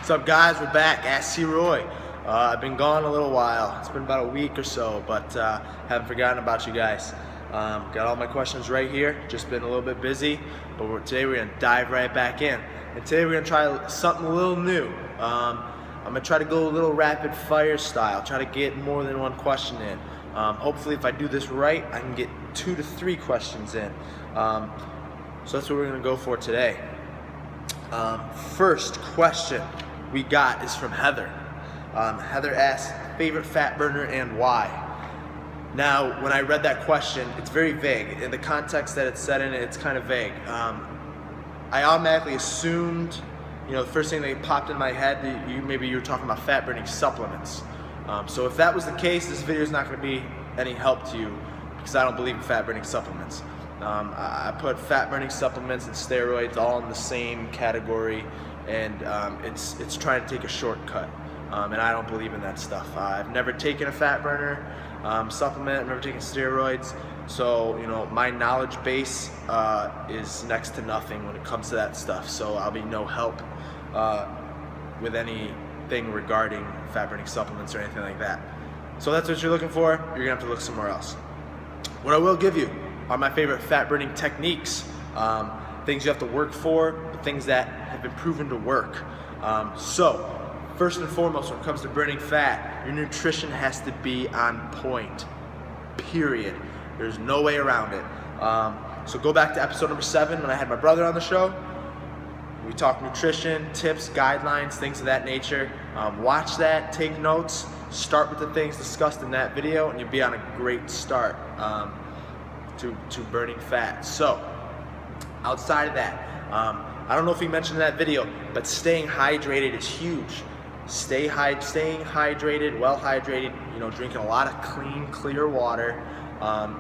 What's up, guys? We're back. Ask C. Roy. I've been gone a little while. It's been about a week or so, but haven't forgotten about you guys. Got all my questions right here. Just been a little bit busy, but today we're gonna dive right back in. And today we're gonna try something a little new. I'm gonna try to go a little rapid fire style. Try to get more than one question in. Hopefully, if I do this right, I can get 2 to 3 questions in. So that's what we're gonna go for today. First question we got is from Heather. Heather asks, favorite fat burner and why? Now, when I read that question, it's very vague. In the context that it's said in it, it's kind of vague. I automatically assumed, the first thing that popped in my head, that maybe you were talking about fat burning supplements. So if that was the case, this video is not going to be any help to you because I don't believe in fat burning supplements. I put fat burning supplements and steroids all in the same category, and it's trying to take a shortcut, and I don't believe in that stuff. I've never taken a fat burner supplement. I've never taken steroids, so my knowledge base is next to nothing when it comes to that stuff. So I'll be no help with anything regarding fat burning supplements or anything like that. So that's what you're looking for. You're gonna have to look somewhere else. What I will give you are my favorite fat burning techniques, things you have to work for, but things that have been proven to work. So first and foremost, when it comes to burning fat, your nutrition has to be on point, period. There's no way around it. So go back to episode number 7 when I had my brother on the show. We talked nutrition, tips, guidelines, things of that nature. Watch that, take notes, start with the things discussed in that video, and you'll be on a great start to burning fat. So outside of that, I don't know if we mentioned in that video, but staying hydrated is huge. Staying hydrated, well hydrated, drinking a lot of clean, clear water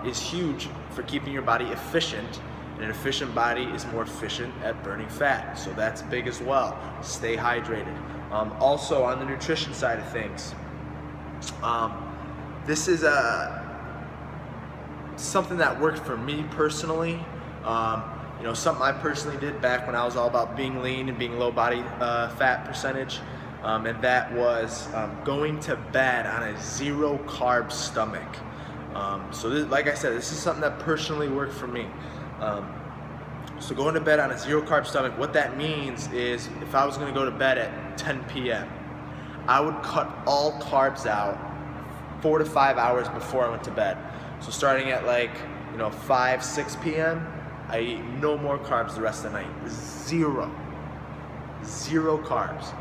is huge for keeping your body efficient. And an efficient body is more efficient at burning fat. So that's big as well. Stay hydrated. Also on the nutrition side of things, this is something that worked for me personally. Something I personally did back when I was all about being lean and being low body fat percentage. And that was going to bed on a 0 carb stomach. So this, like I said, this is something that personally worked for me. So going to bed on a 0 carb stomach, what that means is if I was going to go to bed at 10 p.m., I would cut all carbs out 4 to 5 hours before I went to bed. So starting at 5, 6 p.m., I eat no more carbs the rest of the night. Zero carbs.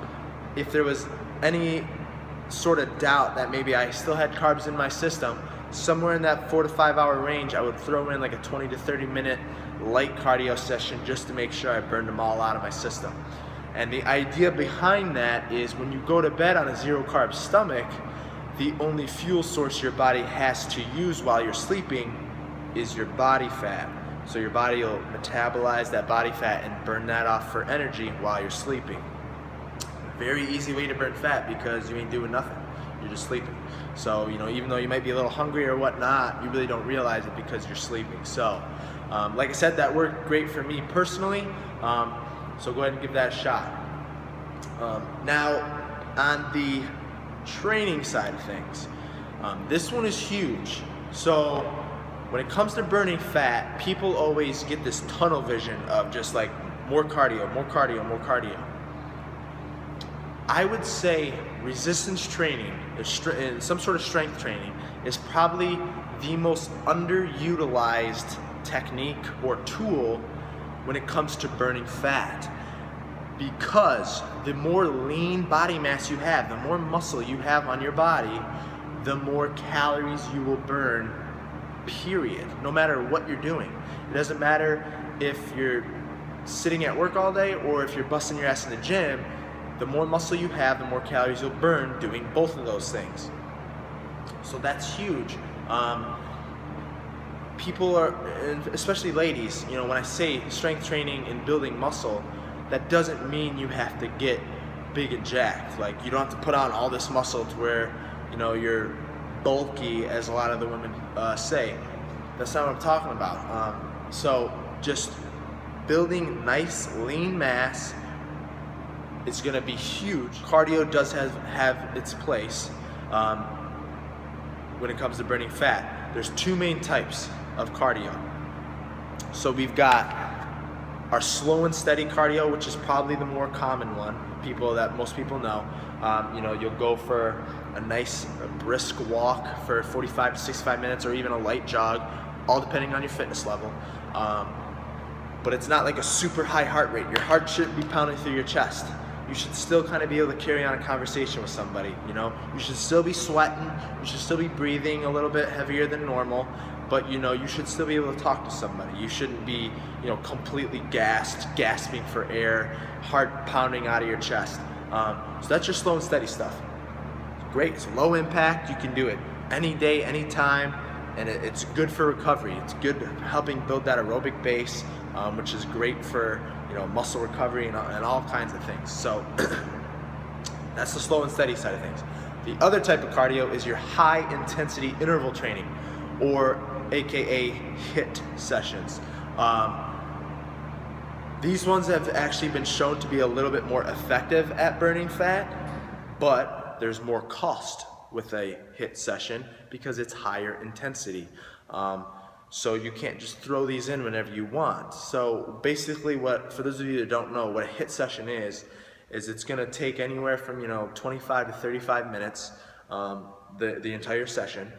If there was any sort of doubt that maybe I still had carbs in my system, somewhere in that 4 to 5 hour range, I would throw in a 20 to 30 minute light cardio session just to make sure I burned them all out of my system. And the idea behind that is when you go to bed on a 0 carb stomach, the only fuel source your body has to use while you're sleeping is your body fat. So your body will metabolize that body fat and burn that off for energy while you're sleeping. Very easy way to burn fat because you ain't doing nothing. You're just sleeping. So, even though you might be a little hungry or whatnot, you really don't realize it because you're sleeping. So, like I said, that worked great for me personally. So go ahead and give that a shot. Now, on the training side of things, this one is huge. So when it comes to burning fat, people always get this tunnel vision of just more cardio, more cardio, more cardio. I would say resistance training, some sort of strength training, is probably the most underutilized technique or tool when it comes to burning fat. Because the more lean body mass you have, the more muscle you have on your body, the more calories you will burn, period. No matter what you're doing. It doesn't matter if you're sitting at work all day or if you're busting your ass in the gym. The more muscle you have, the more calories you'll burn doing both of those things. So that's huge. People are, especially ladies, when I say strength training and building muscle, that doesn't mean you have to get big and jacked. You don't have to put on all this muscle to where, you're bulky, as a lot of the women say. That's not what I'm talking about. So just building nice lean mass is going to be huge. Cardio does have its place when it comes to burning fat. There's two main types of cardio. So we've got our slow and steady cardio, which is probably the more common one, most people know. You'll go for a nice brisk walk for 45 to 65 minutes, or even a light jog, all depending on your fitness level. But it's not like a super high heart rate. Your heart shouldn't be pounding through your chest. You should still kind of be able to carry on a conversation with somebody, You should still be sweating, you should still be breathing a little bit heavier than normal, but you should still be able to talk to somebody. You shouldn't be, completely gasping for air, heart pounding out of your chest. So that's your slow and steady stuff. It's great, it's low impact, you can do it any day, anytime, and it's good for recovery. It's good helping build that aerobic base, which is great for muscle recovery and all kinds of things. So that's the slow and steady side of things. The other type of cardio is your high intensity interval training, or AKA HIIT sessions. These ones have actually been shown to be a little bit more effective at burning fat, but there's more cost with a HIIT session because it's higher intensity. So you can't just throw these in whenever you want. So basically, for those of you that don't know, what a HIIT session is it's going to take anywhere from 25 to 35 minutes, the entire session.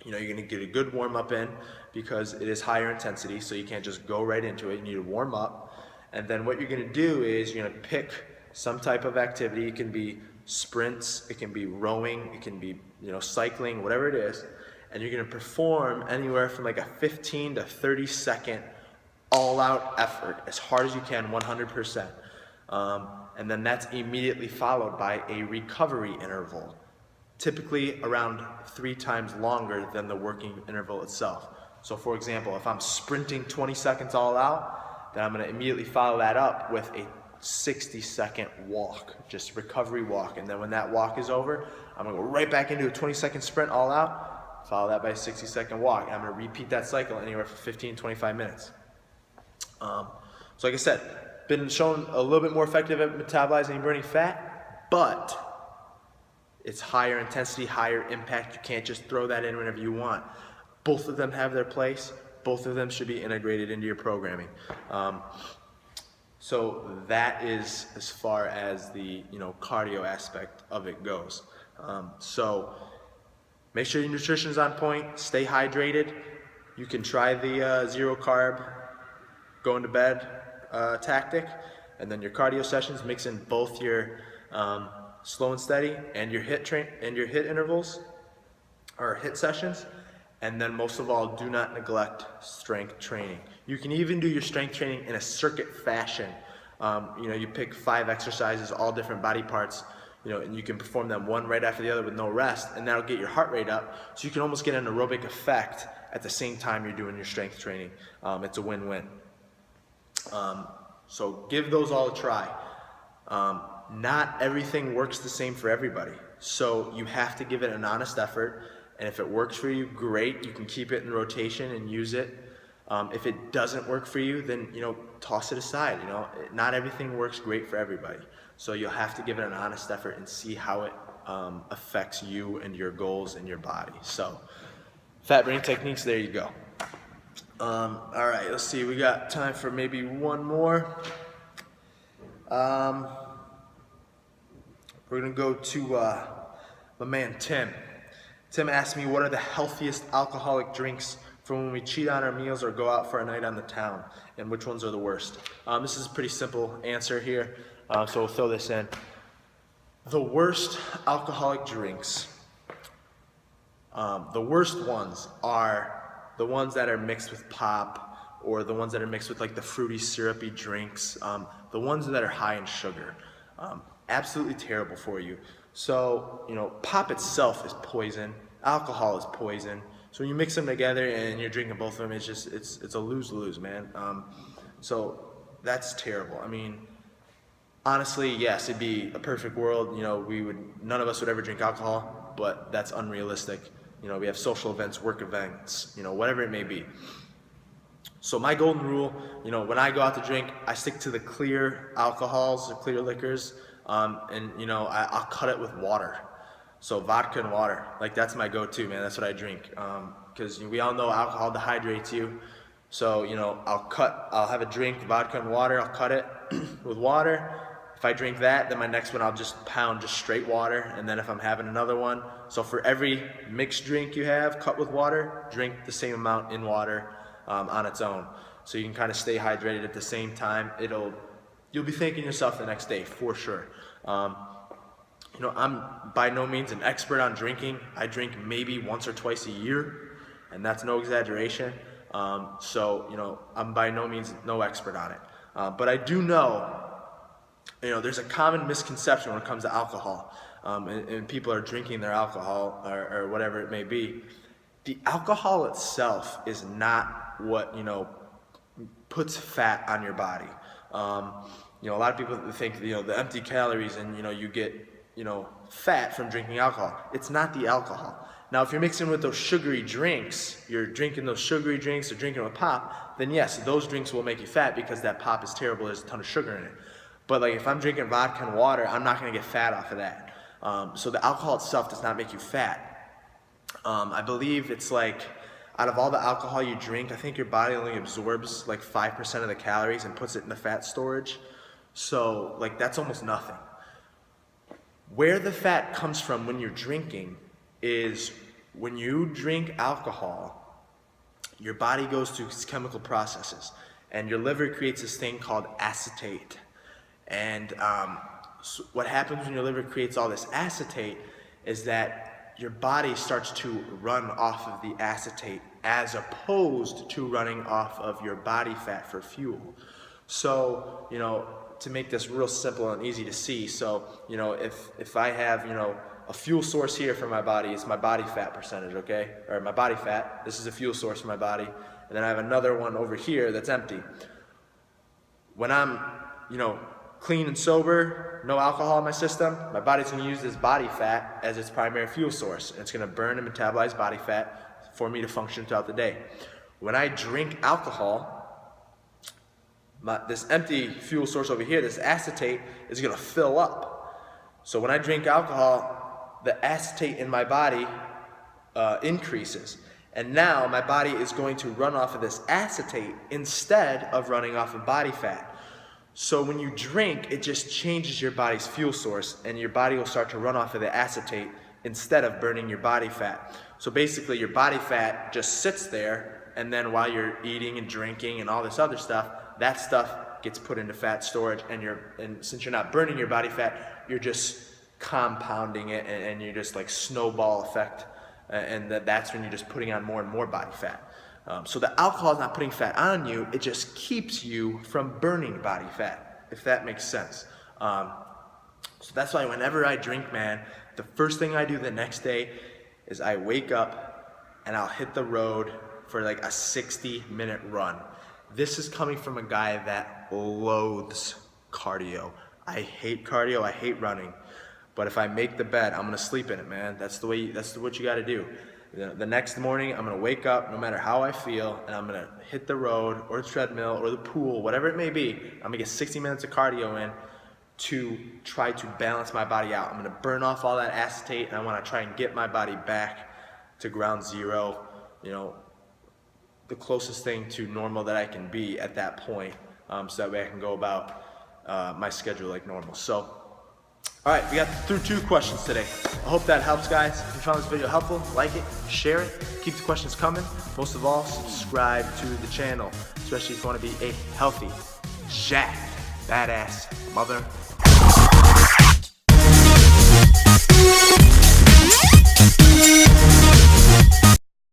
You're going to get a good warm up in because it is higher intensity, so you can't just go right into it. You need to warm up, and then what you're going to do is you're going to pick some type of activity. It can be sprints, it can be rowing, it can be cycling, whatever it is. And you're going to perform anywhere from like a 15 to 30 second all-out effort as hard as you can, 100%. And then that's immediately followed by a recovery interval, typically around 3 times longer than the working interval itself. So for example, if I'm sprinting 20 seconds all out, then I'm going to immediately follow that up with a 60-second walk, just recovery walk. And then when that walk is over, I'm going to go right back into a 20-second sprint all out, follow that by a 60-second walk, and I'm going to repeat that cycle anywhere for 15, 25 minutes. So like I said, been shown a little bit more effective at metabolizing and burning fat, but it's higher intensity, higher impact. You can't just throw that in whenever you want. Both of them have their place. Both of them should be integrated into your programming. So that is as far as the cardio aspect of it goes. So make sure your nutrition is on point. Stay hydrated. You can try the zero carb, going to bed tactic, and then your cardio sessions, mix in both your slow and steady and your HIIT intervals or HIIT sessions. And then most of all, do not neglect strength training. You can even do your strength training in a circuit fashion. You pick 5 exercises, all different body parts, and you can perform them one right after the other with no rest, and that'll get your heart rate up. So you can almost get an aerobic effect at the same time you're doing your strength training. It's a win-win. So give those all a try. Not everything works the same for everybody. So you have to give it an honest effort. And if it works for you, great. You can keep it in rotation and use it. If it doesn't work for you, then toss it aside. Not everything works great for everybody. So you'll have to give it an honest effort and see how it affects you and your goals and your body. So fat burning techniques, there you go. All right, let's see. We got time for maybe one more. We're gonna go to my man Tim. Tim asked me, what are the healthiest alcoholic drinks for when we cheat on our meals or go out for a night on the town, and which ones are the worst? This is a pretty simple answer here, so we'll throw this in. The worst alcoholic drinks, the worst ones are the ones that are mixed with pop, or the ones that are mixed with like the fruity syrupy drinks, the ones that are high in sugar. Absolutely terrible for you. So, pop itself is poison, alcohol is poison. So when you mix them together and you're drinking both of them, it's a lose-lose, man. So that's terrible. I mean, honestly, yes, it'd be a perfect world. None of us would ever drink alcohol, but that's unrealistic. We have social events, work events, whatever it may be. So my golden rule, you know, when I go out to drink, I stick to the clear alcohols, the clear liquors, and you know, I'll cut it with water. So vodka and water, like that's my go-to, man. That's what I drink, because we all know alcohol dehydrates you. So you know, I'll have a drink, vodka and water. I'll cut it with water. If I drink that, then my next one I'll just pound just straight water. And then if I'm having another one, so for every mixed drink you have cut with water, drink the same amount in water on its own. So you can kind of stay hydrated at the same time. You'll be thanking yourself the next day for sure. You know, I'm by no means an expert on drinking. I drink maybe once or twice a year, and that's no exaggeration. So, you know, I'm by no means no expert on it. But I do know, you know, there's a common misconception when it comes to alcohol, and people are drinking their alcohol or whatever it may be. The alcohol itself is not what, you know, puts fat on your body. You know, a lot of people think, you know, the empty calories and, you know, you get, you know, fat from drinking alcohol. It's not the alcohol. Now, if you're mixing with those sugary drinks, you're drinking those sugary drinks or drinking with pop, then yes, those drinks will make you fat because that pop is terrible. There's a ton of sugar in it. But like if I'm drinking vodka and water, I'm not going to get fat off of that. So the alcohol itself does not make you fat. I believe it's like out of all the alcohol you drink, I think your body only absorbs like 5% of the calories and puts it in the fat storage. So like that's almost nothing. Where the fat comes from when you're drinking is when you drink alcohol, your body goes through chemical processes and your liver creates this thing called acetate. And so what happens when your liver creates all this acetate is that your body starts to run off of the acetate as opposed to running off of your body fat for fuel. So, you know, to make this real simple and easy to see, so, you know, if I have, you know, a fuel source here for my body, it's my body fat percentage, okay? Or my body fat, this is a fuel source for my body. And then I have another one over here that's empty. When I'm, you know, clean and sober, no alcohol in my system, my body's gonna use this body fat as its primary fuel source. And it's gonna burn and metabolize body fat for me to function throughout the day. When I drink alcohol, this empty fuel source over here, this acetate, is gonna fill up. So when I drink alcohol, the acetate in my body increases. And now my body is going to run off of this acetate instead of running off of body fat. So when you drink, it just changes your body's fuel source and your body will start to run off of the acetate instead of burning your body fat. So basically your body fat just sits there, and then while you're eating and drinking and all this other stuff, that stuff gets put into fat storage, and since you're not burning your body fat, you're just compounding it, and you're just like snowball effect, and that's when you're just putting on more and more body fat. So the alcohol is not putting fat on you, it just keeps you from burning body fat, if that makes sense. So that's why whenever I drink, man, the first thing I do the next day is I wake up and I'll hit the road for like a 60-minute run. This is coming from a guy that loathes cardio. I hate cardio, I hate running. But if I make the bed, I'm gonna sleep in it, man. That's what you gotta do. The next morning, I'm gonna wake up, no matter how I feel, and I'm gonna hit the road, or the treadmill, or the pool, whatever it may be. I'm gonna get 60 minutes of cardio in to try to balance my body out. I'm gonna burn off all that acetate, and I wanna try and get my body back to ground zero, you know, the closest thing to normal that I can be at that point, so that way I can go about my schedule like normal. So, all right, we got through 2 questions today. I hope that helps, guys. If you found this video helpful, like it, share it, keep the questions coming. Most of all, subscribe to the channel, especially if you want to be a healthy, jacked, badass mother.